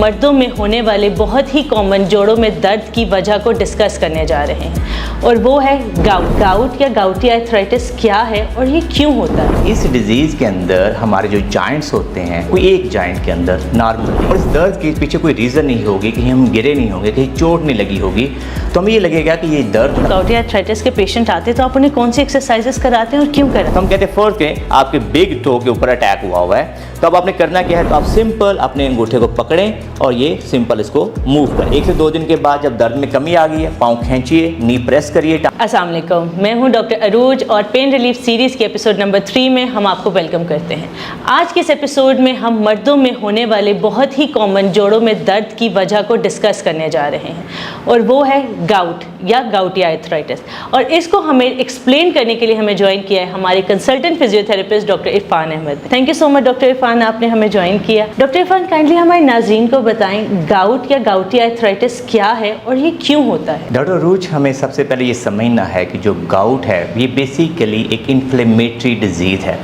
मर्दों में होने वाले बहुत ही कॉमन जोड़ों में दर्द की वजह को डिस्कस करने जा रहे हैं और वो है गाउट या गाउटी आर्थराइटिस क्या है और ये क्यों होता है। इस डिजीज़ के अंदर हमारे जो जॉइंट्स होते हैं कोई एक जॉइंट के अंदर नॉर्मली, और इस दर्द के पीछे कोई रीज़न नहीं होगी, कहीं हम गिरे नहीं होंगे, कहीं चोट नहीं लगी होगी, तो हमें ये लगेगा कि ये दर्द। गाउटी आर्थराइटिस के पेशेंट आते हैं तो आप उन्हें कौन सी एक्सरसाइजेस कराते हैं और क्यों कराते हैं? तो हम कहते हैं फर्स्ट के आपके बिग टो के ऊपर अटैक हुआ है, तो अब आपने करना क्या है, तो आप सिंपल अपने अंगूठे को पकड़ें और ये सिंपल इसको मूव करें। 1 से 2 दिन के बाद जब दर्द में कमी आ गई है, पाँव खींचिए, नी प्रेस करिए। अस्सलाम वालेकुम, मैं हूं डॉक्टर अरूज और पेन रिलीफ सीरीज़ के एपिसोड नंबर 3 में हम आपको वेलकम करते हैं। आज के इस एपिसोड में हम मर्दों में होने वाले बहुत ही कॉमन जोड़ों में दर्द की वजह को डिस्कस करने जा रहे हैं और वो है गाउट या गाउटी आर्थराइटिस। और इसको हमें एक्सप्लेन करने के लिए हमें ज्वाइन किया है हमारे consultant physiotherapist doctor Irfan Ahmad. Thank you so much doctor Irfan, आपने हमें ज्वाइन किया। डॉक्टर इरफान, काइंडली हमारे नाज़रीन को बताएं गाउट या गाउटी आर्थराइटिस क्या है और ये क्यों होता है। डॉक्टर अरूज, हमें सबसे पहले ये समझना है कि जो गाउट है ये बेसिकली एक इन्फ्लेमेटरी डिजीज़ है,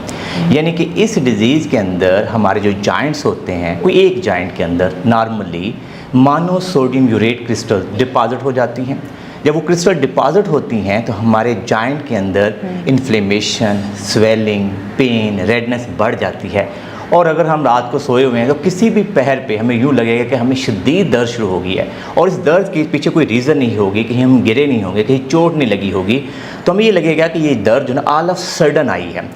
यानी कि इस डिज़ीज़ के अंदर हमारे जो जॉइंट्स होते हैं कोई एक जॉइंट के अंदर normally monosodium urate crystal deposit हो जाती हैं। जब वो क्रिस्टल डिपॉजिट होती हैं तो हमारे जॉइंट के अंदर इन्फ्लेमेशन, स्वेलिंग, पेन, रेडनेस बढ़ जाती है। और अगर हम रात को सोए हुए हैं तो किसी भी पहर पे हमें यूँ लगेगा कि हमें शदीद दर्द शुरू हो गई है और इस दर्द के पीछे कोई रीज़न नहीं होगी, कहीं हम गिरे नहीं होंगे, कहीं चोट नहीं लगी होगी, तो हमें ये लगेगा कि ये दर्द जो ना ऑल ऑफ सडन आई है।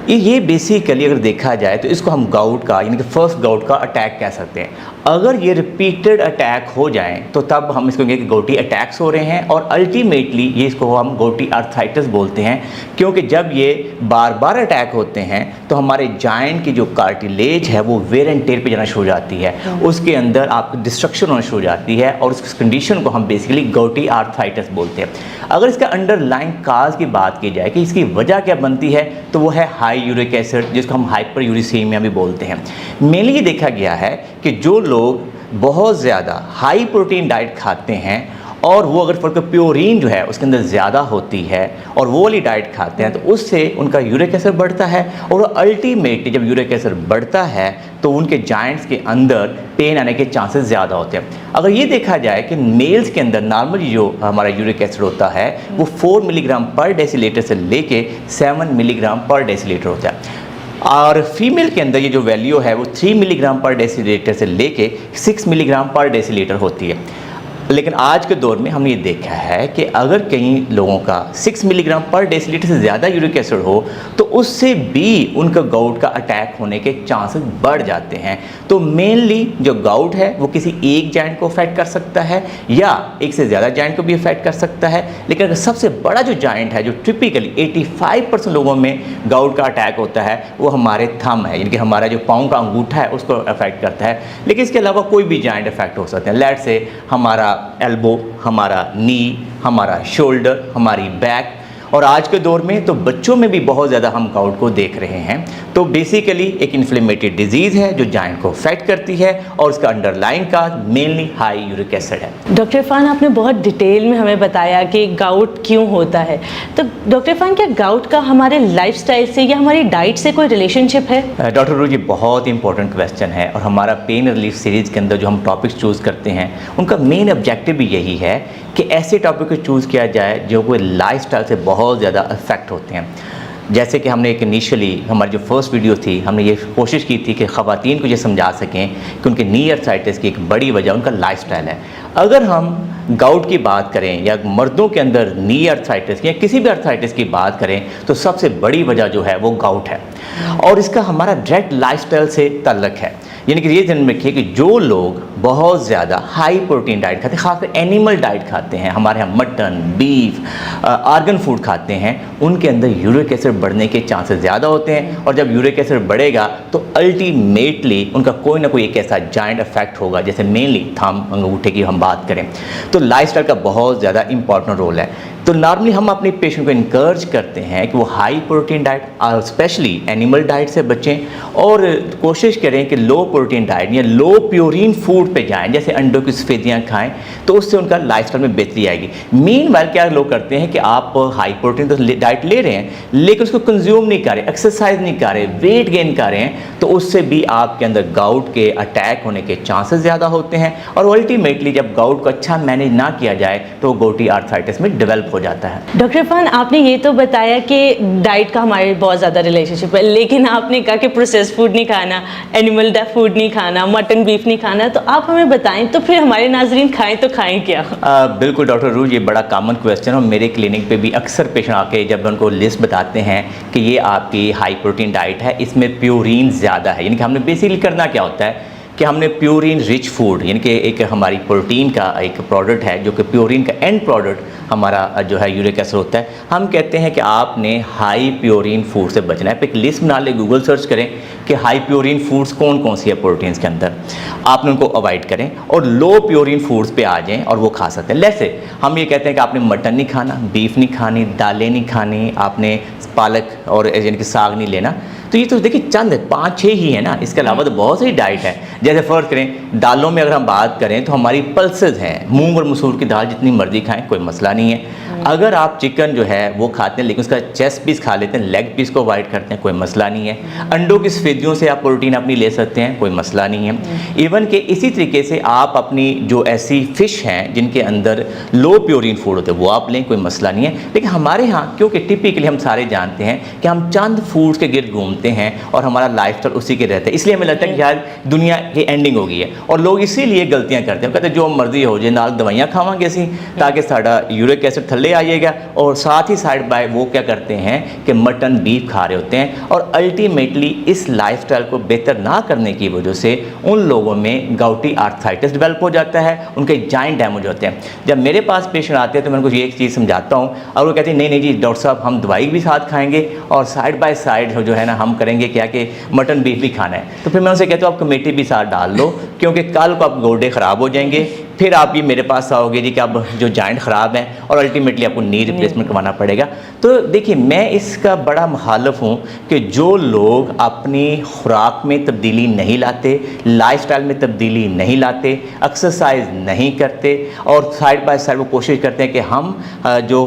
ये बेसिकली अगर देखा जाए तो इसको हम गाउट का यानी कि फर्स्ट गाउट का अटैक कह सकते हैं। अगर ये रिपीटेड अटैक हो जाएं तो तब हम इसको कहेंगे कि गाउटी अटैक्स हो रहे हैं और अल्टीमेटली ये इसको हम गाउटी आर्थराइटिस बोलते हैं, क्योंकि जब ये बार बार अटैक होते हैं तो हमारे जॉइंट की जो कार्टिलेज है वो वेयर एंड टेयर पे जाना शुरू हो जाती है, उसके अंदर आपकी डिस्ट्रक्शन होना शुरू हो जाती है और उस कंडीशन को हम बेसिकली गाउटी आर्थराइटिस बोलते हैं। अगर इसका अंडरलाइन काज की बात की जाए कि इसकी वजह क्या बनती है तो वो है हाई यूरिक एसिड, जिसको हम हाइपर यूरिसीमिया भी बोलते हैं। मेनली ये देखा गया है कि जो लोग बहुत ज़्यादा हाई प्रोटीन डाइट खाते हैं और वो अगर फॉर प्योरीन जो है उसके अंदर ज़्यादा होती है और वो वाली डाइट खाते हैं तो उससे उनका यूरिक एसिड बढ़ता है और अल्टीमेटली जब यूरिक एसिड बढ़ता है तो उनके जॉइंट्स के अंदर पेन आने के चांसेस ज़्यादा होते हैं। अगर ये देखा जाए कि मेल्स के अंदर नॉर्मली जो हमारा यूरिक एसिड होता है वो 4 मिलीग्राम पर डेसीलीटर से लेके 7 मिलीग्राम पर डेसीलीटर होता है और फीमेल के अंदर ये जो वैल्यू है वो 3 मिलीग्राम पर डेसीलीटर से लेके 6 मिलीग्राम पर डेसीलीटर होती है। लेकिन आज के दौर में हमने ये देखा है कि अगर कई लोगों का 6 मिलीग्राम पर डेसीलीटर से ज़्यादा यूरिक एसिड हो तो उससे भी उनका गाउट का अटैक होने के चांसेस बढ़ जाते हैं। तो मेनली जो गाउट है वो किसी एक जॉइंट को अफेक्ट कर सकता है या एक से ज़्यादा जॉइंट को भी अफेक्ट कर सकता है, लेकिन अगर सबसे बड़ा जो जॉइंट है जो टिपिकली 85% लोगों में गाउट का अटैक होता है वो हमारे थंब है, यानी कि हमारा जो पाँव का अंगूठा है उसको अफेक्ट करता है। लेकिन इसके अलावा कोई भी जॉइंट अफेक्ट हो सकते हैं। लेट से हमारा एल्बो, हमारा नी, हमारा शोल्डर, हमारी बैक, और आज के दौर में तो बच्चों में भी बहुत ज़्यादा हम गाउट को देख रहे हैं। तो बेसिकली एक इन्फ्लेमेटरी डिजीज़ है जो जॉइंट को अफेक्ट करती है और उसका अंडरलाइन का मेनली हाई यूरिक एसिड है। डॉक्टर इरफान, आपने बहुत डिटेल में हमें बताया कि गाउट क्यों होता है, तो डॉक्टर इरफान क्या गाउट का हमारे लाइफस्टाइल से या हमारी डाइट से कोई रिलेशनशिप है? डॉक्टर रोज, ये बहुत इंपॉर्टेंट क्वेश्चन है और हमारा पेन रिलीफ सीरीज़ के अंदर जो हम टॉपिक्स चूज़ करते हैं उनका मेन ऑब्जेक्टिव भी यही है कि ऐसे टॉपिक को चूज़ किया जाए जो कोई लाइफस्टाइल से बहुत ज़्यादा अफेक्ट होते हैं। जैसे कि हमने एक इनिशियली हमारी जो फर्स्ट वीडियो थी हमने ये कोशिश की थी कि ख़वातीन को ये समझा सकें कि उनके नी आर्थराइटिस की एक बड़ी वजह उनका लाइफस्टाइल है। अगर हम गाउट की बात करें या मर्दों के अंदर नी आर्थराइटिस या किसी भी आर्थराइटिस की बात करें तो सबसे बड़ी वजह जो है वो गाउट है और इसका हमारा डायरेक्ट लाइफस्टाइल से ताल्लुक़ है। यानी कि ये ध्यान में रखिए कि जो लोग बहुत ज़्यादा हाई प्रोटीन डाइट खाते हैं, खासकर एनिमल डाइट खाते हैं, हमारे यहाँ मटन, बीफ, आर्गन फूड खाते हैं, उनके अंदर यूरिक एसिड बढ़ने के चांसेस ज़्यादा होते हैं और जब यूरिक एसिड बढ़ेगा तो अल्टीमेटली उनका कोई ना कोई एक ऐसा जॉइंट अफेक्ट होगा, जैसे मेनली थंब, अंगूठे की हम बात करें। तो लाइफस्टाइल का बहुत ज़्यादा इंपॉर्टेंट रोल है। तो नॉर्मली हम अपने पेशेंट को इनकर्ज करते हैं कि वो high protein diet specially animal diet से बचें और कोशिश करें कि लो प्रोटीन डाइट या लो प्योरीन फूड पे जाएं, जैसे अंडों की सफेदियाँ खाएं, तो उससे उनका लाइफस्टाइल में बेहतरी आएगी। मीनवाइल क्या लोग करते हैं कि आप हाई प्रोटीन तो डाइट ले रहे हैं लेकिन उसको कंज्यूम नहीं कर रहे, एक्सरसाइज नहीं कर रहे, वेट गेन कर रहे हैं, तो उससे भी आपके अंदर गाउट के अटैक होने के चांसेस ज़्यादा होते हैं और अल्टीमेटली जब गाउट को अच्छा मैनेज ना किया जाए तो गouty आर्थराइटिस में डेवलप हो जाता है। डॉक्टर इरफान, आपने ये तो बताया कि डाइट का हमारे बहुत ज़्यादा रिलेशनशिप है, लेकिन आपने कहा कि प्रोसेस फूड नहीं खाना, एनिमल फूड नहीं खाना, मटन बीफ नहीं खाना, तो आप हमें बताएं तो फिर हमारे नाजरीन खाएं तो खाएं क्या? बिल्कुल डॉक्टर अरूज, ये बड़ा कॉमन क्वेश्चन है। मेरे क्लिनिक पे भी अक्सर पेशेंट आके जब उनको लिस्ट बताते हैं कि ये आपकी हाई प्रोटीन डाइट है, इसमें प्योरीन ज़्यादा है, यानी कि हमने बेसिकली करना क्या होता है कि हमने प्योरीन रिच फूड, यानी कि एक हमारी प्रोटीन का एक प्रोडक्ट है जो कि प्योरीन का एंड प्रोडक्ट हमारा जो है यूरिक एसिड होता है, हम कहते हैं कि आपने हाई प्योरीन फूड से बचना है। आप एक लिस्ट बना लें, गूगल सर्च करें कि हाई प्योरीन फूड्स कौन कौन सी है प्रोटीन्स के अंदर, आपने उनको अवॉइड करें और लो प्योरीन फूड्स पे आ जाएं और वो खा सकते हैं। जैसे हम ये कहते हैं कि आपने मटन नहीं खाना, बीफ नहीं खानी, दालें नहीं खानी, आपने पालक और यानी कि साग नहीं लेना, तो ये तो देखिए चंद 5-6 ही है ना, इसके अलावा तो बहुत सारी डाइट है। जैसे फ़र्ज करें दालों में अगर हम बात करें तो हमारी पल्सेस हैं, मूंग और मसूर की दाल जितनी मर्जी खाएं, कोई मसला नहीं है। अगर आप चिकन जो है वो खाते हैं लेकिन उसका चेस्ट पीस खा लेते हैं, लेग पीस को अवॉइड करते हैं, कोई मसला नहीं है। अंडों की सफेदियों से आप प्रोटीन अपनी ले सकते हैं, कोई मसला नहीं है। इवन कि इसी तरीके से आप अपनी जो ऐसी फ़िश हैं जिनके अंदर लो प्योरीन फूड होते हैं वो आप लें, कोई मसला नहीं है। लेकिन हमारे यहाँ क्योंकि टिपिकली हम सारे जानते हैं कि हम चंद फूड्स के गिर्द घूमते हैं और हमारा लाइफस्टाइल उसी के रहता है, इसलिए हमें लगता है कि यार दुनिया की एंडिंग हो गई है और लोग इसीलिए गलतियाँ करते हैं, कहते हैं जो मर्जी हो जाए, नाल दवाइयाँ खावांगे असी ताकि साड़ा यूरिक एसिड थल्ले आइएगा, और साथ ही साइड बाय वो क्या करते हैं कि मटन बीफ खा रहे होते हैं और अल्टीमेटली इस लाइफस्टाइल को बेहतर ना करने की वजह से उन लोगों में गाउटी आर्थराइटिस डेवलप हो जाता है, उनके जॉइंट डैमेज होते हैं। जब मेरे पास पेशेंट आते हैं तो मैं उनको ये एक चीज़ समझाता हूँ और वो कहते हैं नहीं जी डॉक्टर साहब हम दवाई भी साथ खाएंगे और साइड बाय साइड जो है ना हम करेंगे क्या कि मटन बीफ भी खाना है। तो फिर मैं उनसे कहता हूँ आप कमेटी भी साथ डाल लो, क्योंकि कल को आप गोडे ख़राब हो जाएंगे, फिर आप ये मेरे पास आओगे जी कि अब जो जॉइंट ख़राब हैं और अल्टीमेटली आपको नी रिप्लेसमेंट करवाना पड़ेगा। तो देखिए मैं इसका बड़ा मुखालिफ हूँ कि जो लोग अपनी खुराक में तब्दीली नहीं लाते, लाइफस्टाइल में तब्दीली नहीं लाते, एक्सरसाइज नहीं करते और साइड बाय साइड वो कोशिश करते हैं कि हम जो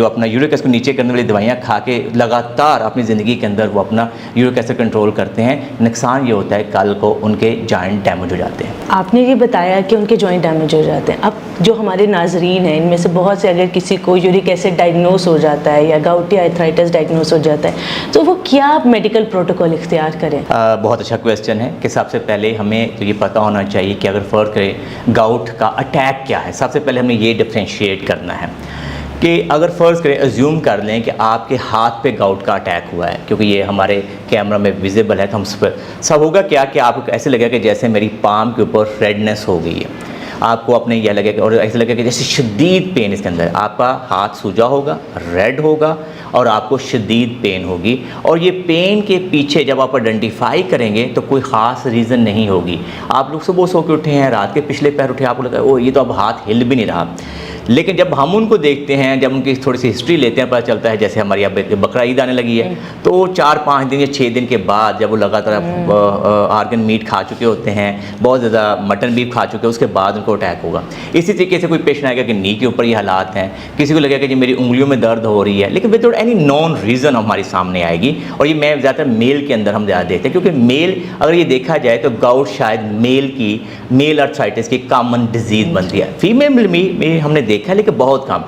अपना यूरिक एसिड को नीचे करने वाली दवाइयाँ खा के लगातार अपनी ज़िंदगी के अंदर वो अपना यूरिक एसिड कंट्रोल करते हैं, नुकसान ये होता है कल को उनके जॉइंट डैमेज हो जाते हैं। आपने ये बताया कि उनके जॉइंट डैमेज हो जाते हैं। अब जो हमारे नाजरीन हैं इनमें से बहुत से अगर किसी को यूरिक एसिड डायग्नोस हो जाता है या गाउटी आर्थराइटिस डायग्नोस हो जाता है तो वो क्या मेडिकल प्रोटोकॉल इख्तियार करें? बहुत अच्छा क्वेश्चन है कि सबसे पहले हमें तो ये पता होना चाहिए कि अगर फ़र्क करें गाउट का अटैक क्या है। सबसे पहले हमें ये डिफ्रेंशिएट करना है कि अगर फ़र्ज़ करें अज्यूम कर लें कि आपके हाथ पे गाउट का अटैक हुआ है, क्योंकि ये हमारे कैमरा में विजिबल है, तो हम सब होगा क्या कि आपको ऐसे लगेगा कि जैसे मेरी पाम के ऊपर रेडनेस हो गई है, आपको अपने यह लगेगा और ऐसे लगेगा कि जैसे शदीद पेन इसके अंदर, आपका हाथ सूजा होगा, रेड होगा और आपको शदीद पेन होगी। और ये पेन के पीछे जब आप आइडेंटिफाई करेंगे तो कोई ख़ास रीज़न नहीं होगी। आप लोग सुबह सो के उठे हैं, रात के पिछले पैर उठे, आपको लगा ओ ये तो अब हाथ हिल भी नहीं रहा। लेकिन जब हम उनको देखते हैं, जब उनकी थोड़ी सी हिस्ट्री लेते हैं, पता चलता है जैसे हमारी अब बकरा ईद आने लगी है तो 4-5 दिन या 6 दिन के बाद जब वो लगातार आर्गन मीट खा चुके होते हैं, बहुत ज़्यादा मटन बीफ खा चुके हैं, उसके बाद उनको अटैक होगा। इसी तरीके से कोई पेशेंट आएगा कि नी के ऊपर ये हालात हैं, किसी को लगेगा कि जी मेरी उंगलियों में दर्द हो रही है, लेकिन विदाउट एनी नॉन रीज़न हमारी सामने आएगी। और ये मैं ज़्यादातर मेल के अंदर हम ज़्यादा देखते हैं, क्योंकि मेल अगर ये देखा जाए तो गाउट शायद मेल आर्थराइटिस की कॉमन डिजीज़ बनती है। फीमेल में हमने देखा है लेकिन बहुत कम।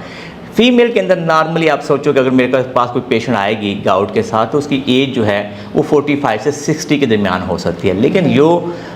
फीमेल के अंदर नॉर्मली आप सोचो कि अगर मेरे पास कोई पेशेंट आएगी गाउट के साथ तो उसकी एज जो है वो 45 से 60 के दरमियान हो सकती है, लेकिन जो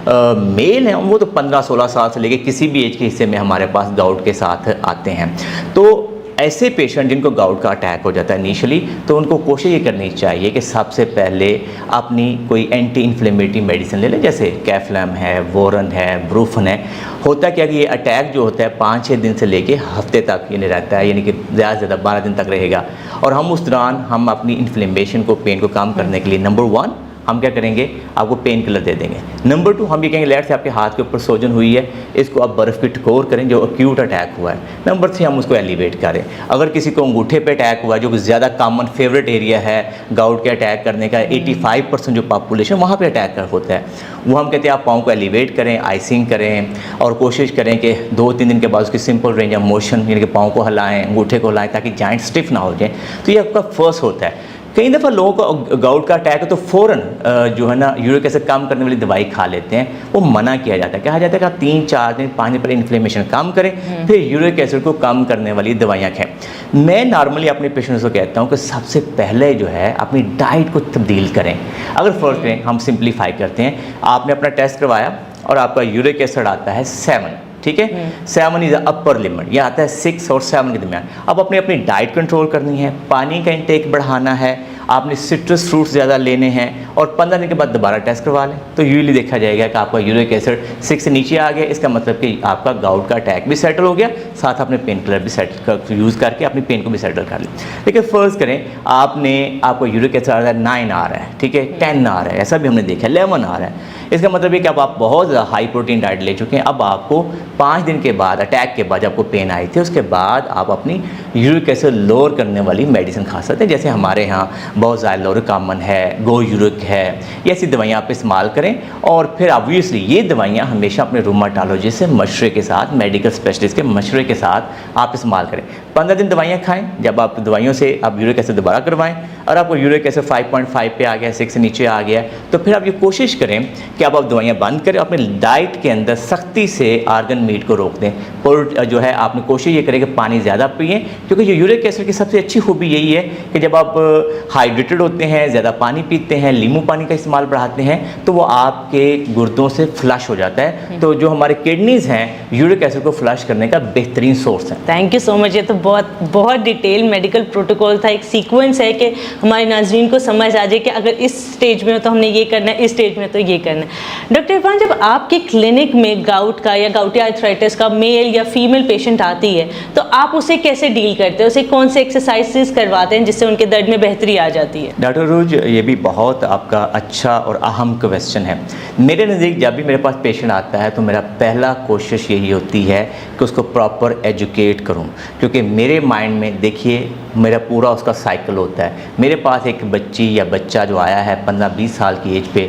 मेल हैं वो तो 15-16 साल से लेके किसी भी एज के हिस्से में हमारे पास गाउट के साथ आते हैं। तो ऐसे पेशेंट जिनको गाउट का अटैक हो जाता है इनिशियली, तो उनको कोशिश ये करनी चाहिए कि सबसे पहले अपनी कोई एंटी इन्फ्लेमेटरी मेडिसिन ले लें, जैसे कैफ्लैम है, वोरन है, ब्रूफन है। होता क्या कि ये अटैक जो होता है 5-6 दिन से लेके हफ्ते तक यानी रहता है, यानी कि ज़्यादा से ज़्यादा 12 दिन तक रहेगा। और हम उस दौरान हम अपनी इन्फ्लेमेशन को, पेन को कम करने के लिए नंबर 1 हम क्या करेंगे, आपको पेन किलर दे देंगे। नंबर 2, हम ये कहेंगे लेट से आपके हाथ के ऊपर सोजन हुई है, इसको आप बर्फ़ की टकोर करें जो एक्यूट अटैक हुआ है। नंबर 3, हम उसको एलिवेट करें। अगर किसी को अंगूठे पे अटैक हुआ है, जो ज़्यादा कॉमन फेवरेट एरिया है गाउट के अटैक करने का, 85% जो पॉपुलेशन वहाँ पे अटैक होता है, वो हम कहते हैं आप पाँव को एलिवेट करें, आइसिंग करें और कोशिश करें कि 2-3 दिन के बाद उसकी सिंपल रेंज ऑफ मोशन, यानी कि पाँव को हिलाएं, अंगूठे को हिलाएं, ताकि जॉइंट स्टिफ ना हो जाए। तो ये आपका फर्स्ट होता है। कई दफ़ा लोगों को गाउट का अटैक है तो फ़ौरन जो है ना यूरिक एसिड कम करने वाली दवाई खा लेते हैं, वो मना किया जाता है। कहा जाता है कि आप 3-4 दिन 5 दिन पहले इन्फ्लेमेशन कम करें, फिर यूरिक एसिड को कम करने वाली दवाइयाँ खाएं। मैं नॉर्मली अपने पेशेंट्स को कहता हूँ कि सबसे पहले जो है अपनी डाइट को तब्दील करें। अगर फर्स्ट करें, हम सिंप्लीफाई करते हैं, आपने अपना टेस्ट करवाया और आपका यूरिक एसिड आता है 7, ठीक है, 7 इज़ अपर लिमिट, यह आता है 6 और 7 के दरमियान। अब अपनी अपनी डाइट कंट्रोल करनी है, पानी का इंटेक बढ़ाना है, आपने सिट्रस फ्रूट्स ज़्यादा लेने हैं और 15 दिन के बाद दोबारा टेस्ट करवा लें, तो यूजली देखा जाएगा कि आपका यूरिक एसिड 6 से नीचे आ गया। इसका मतलब कि आपका गाउट का अटैक भी सेटल हो गया, साथ आपने पेन किलर भी यूज़ करके अपनी पेन को भी सेटल कर लिया। लेकिन फ़र्ज़ करें आपका यूरिक एसिड आ रहा है 9 आ रहा है, ठीक है, 10 आ रहा है, ऐसा भी हमने देखा, 11 आ रहा है। इसका मतलब ये कि अब आप बहुत ज़्यादा हाई प्रोटीन डाइट ले चुके हैं। अब आपको 5 दिन के बाद, अटैक के बाद, आपको पेन आई थी, उसके बाद आप अपनी यूरिक एसिड लोअर करने वाली मेडिसिन खा सकते हैं। जैसे हमारे यहाँ बहुत ज़ाइलोर कॉमन है, गो यूरिक है, ये ऐसी दवाइयाँ आप इस्तेमाल करें। और फिर ऑब्वियसली ये दवाइयाँ हमेशा अपने रूमाटोलॉजिस्ट से मशवरे के साथ, मेडिकल स्पेशलिस्ट के मशवरे के साथ आप इस्तेमाल करें। 15 दिन दवाइयाँ खाएँ, जब आप दवाइयों से आप यूरिक एसिड दोबारा करवाएं और आपको यूरिक एसिड 5.5 पे आ गया, 6 से नीचे आ गया, तो फिर आप ये कोशिश करें कि आप दवाइयाँ बंद करें, अपने डाइट के अंदर सख्ती से आर्गन मीट को रोक दें। और जो है आपने कोशिश ये करें कि पानी ज़्यादा पिएँ, क्योंकि जो यूरिक एसिड की सबसे अच्छी खूबी यही है कि जब आप हाइड्रेटेड होते हैं, ज़्यादा पानी पीते हैं, नींबू पानी का इस्तेमाल बढ़ाते हैं, तो वो आपके गुर्दों से फ्लश हो जाता है। तो जो हमारे किडनीज़ हैं, यूरिक एसिड को फ्लश करने का बेहतरीन सोर्स है। Thank you so much. ये तो बहुत डिटेल मेडिकल प्रोटोकॉल था, एक सीक्वेंस है कि हमारे नाज़रीन को समझ आ जाए कि अगर इस स्टेज में हो तो हमने ये करना है, इस स्टेज में तो ये करना है। डॉक्टर इरफान, जब आपके क्लिनिक में गाउट का या गाउटी आर्थराइटिस का मेल या फीमेल पेशेंट आती है, तो आप उसे कैसे डील करते हैं? उसे कौन से एक्सरसाइजेस करवाते हैं जिससे उनके दर्द में बेहतरी आ जाती है? डॉक्टर अरूज, ये भी बहुत आपका अच्छा और अहम क्वेश्चन है। मेरे नज़दीक जब भी मेरे पास पेशेंट आता है तो मेरा पहला कोशिश यही होती है कि उसको प्रॉपर एजुकेट करूं, क्योंकि मेरे माइंड में देखिए मेरा पूरा उसका साइकिल होता है। मेरे पास एक बच्ची या बच्चा जो आया है 15-20 साल की एज पे,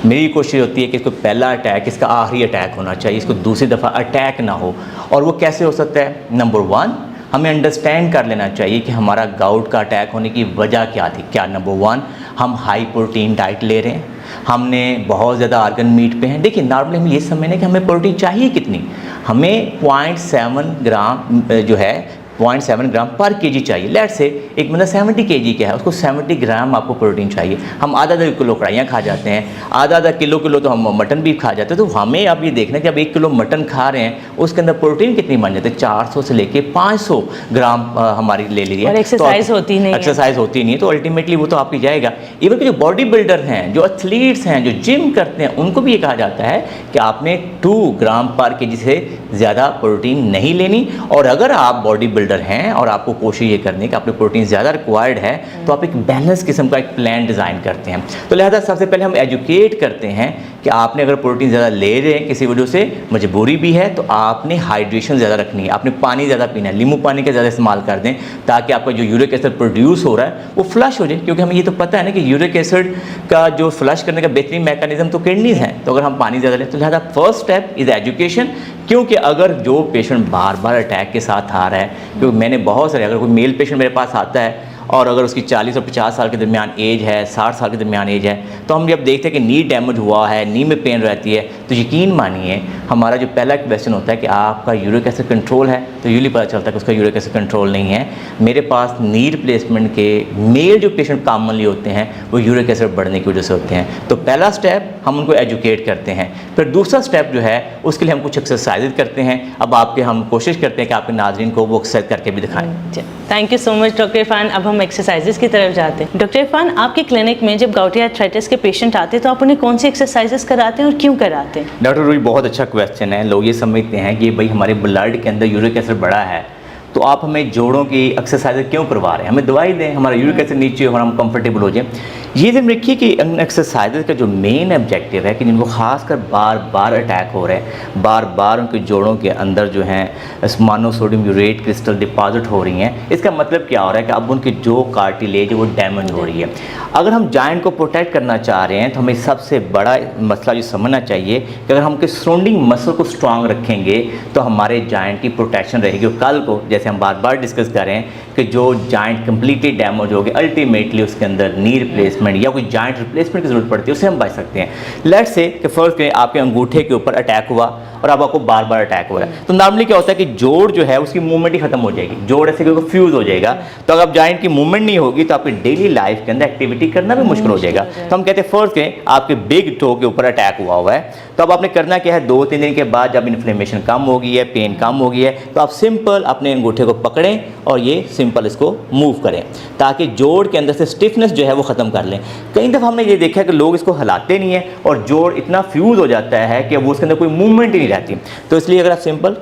मेरी कोशिश होती है कि इसको पहला अटैक इसका आखिरी अटैक होना चाहिए, इसको दूसरी दफ़ा अटैक ना हो। और वो कैसे हो सकता है? नंबर 1, हमें अंडरस्टैंड कर लेना चाहिए कि हमारा गाउट का अटैक होने की वजह क्या थी। क्या? नंबर 1, हम हाई प्रोटीन डाइट ले रहे हैं, हमने बहुत ज़्यादा आर्गन मीट पे हैं। देखिए नॉर्मली हम ये समझने कि हमें प्रोटीन चाहिए कितनी, हमें 0.7 ग्राम जो है 0.7 ग्राम पर केजी चाहिए। लेट से एक बंदा 70 केजी का है, उसको 70 ग्राम आपको प्रोटीन चाहिए। हम आधा किलो कढ़ाइयाँ खा जाते हैं, आधा किलो तो हम मटन भी खा जाते हैं। तो हमें अब ये देखना है कि अब 1 किलो मटन खा रहे हैं, उसके अंदर प्रोटीन कितनी बन जाती है? 400 से लेके 500 ग्राम हमारी ले लीजिए। और एक्सरसाइज होती नहीं है। एक्सरसाइज होती नहीं है, तो अल्टीमेटली वो तो आपकी जाएगा। इवन कि जो बॉडी बिल्डर हैं, जो एथलीट्स हैं, जो जिम करते हैं, उनको भी ये कहा जाता है कि आपने 2 ग्राम पर केजी से ज़्यादा प्रोटीन नहीं लेनी। और अगर आप बॉडी बिल्डर हैं और आपको कोशिश ये करनी है कि आपने प्रोटीन ज़्यादा रिक्वायर्ड है, तो आप एक बैलेंस किस्म का एक प्लान डिज़ाइन करते हैं। तो लिहाजा सबसे पहले हम एजुकेट करते हैं कि आपने अगर प्रोटीन ज़्यादा ले रहे हैं, किसी वजह से मजबूरी भी है, तो आपने हाइड्रेशन ज़्यादा रखनी है, आपने पानी ज़्यादा पीना है, नींबू पानी का ज़्यादा इस्तेमाल कर दें, ताकि आपका जो यूरिक एसिड प्रोड्यूस हो रहा है वो फ्लश हो जाए। क्योंकि हमें ये तो पता है ना कि यूरिक एसिड का जो फ्लश करने का बेहतरीन मैकेनिज्म तो किडनीज हैं। तो अगर हम पानी ज़्यादा लें, तो लिहाजा फर्स्ट स्टेप इज़ एजुकेशन। क्योंकि अगर जो पेशेंट बार बार अटैक के साथ आ रहा है, क्योंकि मैंने बहुत सारे, अगर कोई मेल पेशेंट मेरे पास आता है और अगर उसकी 40 और 50 साल के दरमियान एज है, 60 साल के दरमियान एज है, तो हम जब देखते हैं कि नी डैमेज हुआ है, नी में पेन रहती है, तो यकीन मानिए हमारा जो पहला क्वेश्चन होता है कि आपका यूरिक एसिड कंट्रोल है, तो यूजली पता चलता है कि उसका यूरिक एसिड कंट्रोल नहीं है। मेरे पास नी रिप्लेसमेंट के मेल जो पेशेंट कॉमनली होते हैं वो यूरिक एसिड बढ़ने की वजह से होते हैं। तो पहला स्टेप हम उनको एजुकेट करते हैं। फिर दूसरा स्टेप जो है उसके लिए हम कुछ एक्सरसाइज करते हैं। अब हम कोशिश करते हैं कि आपके नाज़रीन को वो एक्सरसाइज करके भी दिखाएं। Thank you so much doctor Irfan. अब हम एक्सरसाइजेस की तरफ जाते हैं। डॉक्टर इरफान, आपके क्लिनिक में जब गाउटी आर्थराइटिस के पेशेंट आते हैं तो आप उन्हें कौन सी एक्सरसाइजेस कराते हैं और क्यों कराते हैं? डॉक्टर रूही, बहुत अच्छा क्वेश्चन है। लोग ये समझते हैं कि भाई हमारे ब्लड के अंदर यूरिक एसिड बढ़ा है तो आप हमें जोड़ों की एक्सरसाइज क्यों करवा रहे हैं, हमें दवाई दें, हमारा यूरिक एसिड नीचे हो और हम कंफर्टेबल हो जाएं। ये ध्यान रखिए कि इन एक्सरसाइज का जो मेन ऑब्जेक्टिव है कि जिनको खासकर बार बार अटैक हो रहे हैं, बार बार उनके जोड़ों के अंदर जो हैं मोनोसोडियम यूरेट क्रिस्टल डिपॉजिट हो रही हैं, इसका मतलब क्या हो रहा है कि अब उनकी जो कार्टिलेज है वो डैमेज हो रही है। अगर हम जॉइंट को प्रोटेक्ट करना चाह रहे हैं तो हमें सबसे बड़ा मसला जो समझना चाहिए कि अगर हम के सराउंडिंग मसल को स्ट्रांग रखेंगे तो हमारे जॉइंट की प्रोटेक्शन रहेगी। और कल को जैसे हम बार बार डिस्कस कर रहे हैं कि जो जॉइंट कम्प्लीटली डैमेज हो गए, अल्टीमेटली उसके अंदर नी रिप्लेसमेंट या कोई जॉइंट रिप्लेसमेंट की जरूरत पड़ती है, उससे हम बच सकते हैं। लेट्स से कि फर्स्ट करें आपके अंगूठे के ऊपर अटैक हुआ और अब आपको बार बार अटैक हो रहा है, तो नॉर्मली क्या होता है कि जोड़ जो है उसकी मूवमेंट ही खत्म हो जाएगी, जोड़ ऐसे क्योंकि फ्यूज हो जाएगा। तो अगर जॉइंट की मूवमेंट नहीं होगी तो आपकी डेली लाइफ के अंदर एक्टिविटी करना भी मुश्किल हो जाएगा। तो हम कहते हैं फर्स्ट करें आपके बिग टो के ऊपर अटैक हुआ है, तो अब आपने करना क्या है, 2-3 दिन के बाद जब इन्फ्लेमेशन कम हो गई है, पेन कम हो गई है, तो आप सिंपल अपने अंगूठे को पकड़ें और ये सिंपल इसको मूव करें ताकि जोड़ के अंदर से स्टिफनेस जो है वो ख़त्म कर लें। कई दफ़ा हमने ये देखा है कि लोग इसको हिलाते नहीं हैं और जोड़ इतना फ्यूज हो जाता है कि वो उसके अंदर कोई मूवमेंट ही नहीं रहती। तो इसलिए अगर आप सिंपल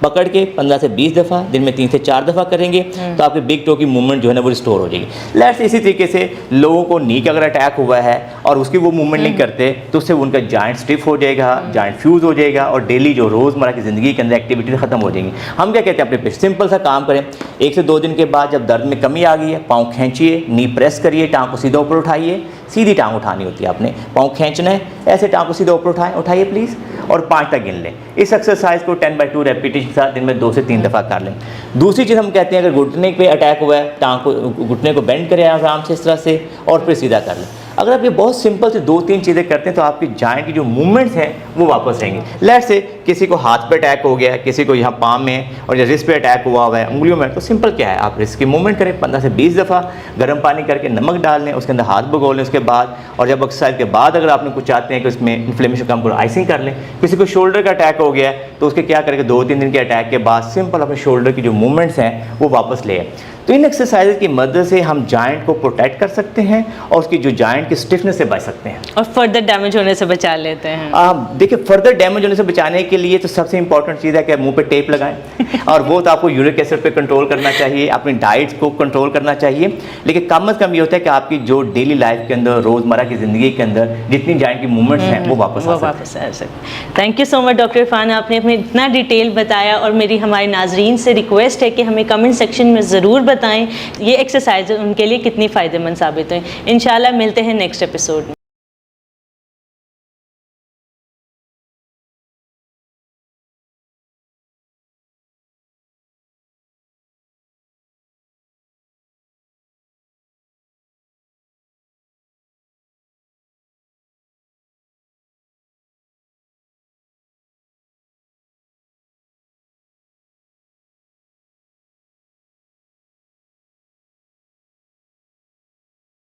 पकड़ के 15 से 20 दफ़ा दिन में 3 से 4 दफ़ा करेंगे तो आपके बिग टो की मूवमेंट जो है ना वो रिस्टोर हो जाएगी। लेट्स इसी तरीके से लोगों को नी का अगर अटैक हुआ है और उसकी वो मूवमेंट नहीं करते तो उससे उनका जॉइंट स्टिफ हो जाएगा, जॉइंट फ्यूज हो जाएगा और डेली जो रोज़मर्रा की ज़िंदगी के अंदर एक्टिविटी ख़त्म हो जाएंगी। हम क्या कहते हैं, अपने सिंपल सा काम करें, 1 से 2 दिन के बाद जब दर्द में कमी आ गई है, पाँव खींचिए, नी प्रेस करिए, टाँग को सीधा ऊपर उठाइए, सीधी टाँग उठानी होती है आपने, पाँव खींचना है, ऐसे टाँग को सीधा ऊपर उठाइए प्लीज़, और 5 तक गिन लें। इस एक्सरसाइज को 10/2 रेपिटेशन के साथ दिन में 2 से 3 दफ़ा कर लें। दूसरी चीज़ हम कहते हैं, अगर घुटने पे अटैक हुआ है, टाँग को घुटने को बेंड करें आराम से इस तरह से और फिर सीधा कर लें। अगर आप ये बहुत सिंपल से 2-3 चीज़ें करते हैं तो आपकी जॉइंट की जो मूवमेंट्स हैं वो वापस रहेंगी। लेट्स से किसी को हाथ पे अटैक हो गया, किसी को यहाँ पाम में और या रिस्ट पे अटैक हुआ है, उंगलियों में, तो सिंपल क्या है, आप रिस्ट की मूवमेंट करें 15 से 20 दफ़ा, गर्म पानी करके नमक डाल लें, उसके अंदर हाथ भगो लें उसके बाद, और जब एक्सरसाइज के बाद अगर आपने कुछ चाहते हैं कि उसमें इन्फ्लेमेशन कम करो, आइसिंग कर लें। किसी को शोल्डर का अटैक हो गया है तो उसके क्या करेंगे, 2-3 दिन के अटैक के बाद सिंपल अपने शोल्डर की जो मूवमेंट्स हैं वो वापस ले आए। तो इन एक्सरसाइज की मदद से हम जॉइंट को प्रोटेक्ट कर सकते हैं और उसकी जो जॉइंट की स्टिफनेस से बच सकते हैं और फर्दर डैमेज होने से बचा लेते हैं। देखिए, फर्दर डैमेज होने से बचाने के लिए तो सबसे इंपॉर्टेंट चीज़ है कि मुंह पे टेप लगाएं और वो तो आपको यूरिक एसिड पे कंट्रोल करना चाहिए, अपनी डाइट को कंट्रोल करना चाहिए। लेकिन कम अज़ कम ये होता है कि आपकी जो डेली लाइफ के अंदर, रोज़मर्रा की ज़िंदगी के अंदर जितनी जॉइंट की मूवमेंट्स हैं वो वापस आ सकते। Thank you so much doctor Irfan, आपने हमें इतना डिटेल बताया और मेरी हमारे नाजरीन से रिक्वेस्ट है कि हमें कमेंट सेक्शन में ज़रूर बताएं ये एक्सरसाइज उनके लिए कितनी फ़ायदेमंद साबित हुई। इंशाल्लाह मिलते हैं नेक्स्ट एपिसोड में।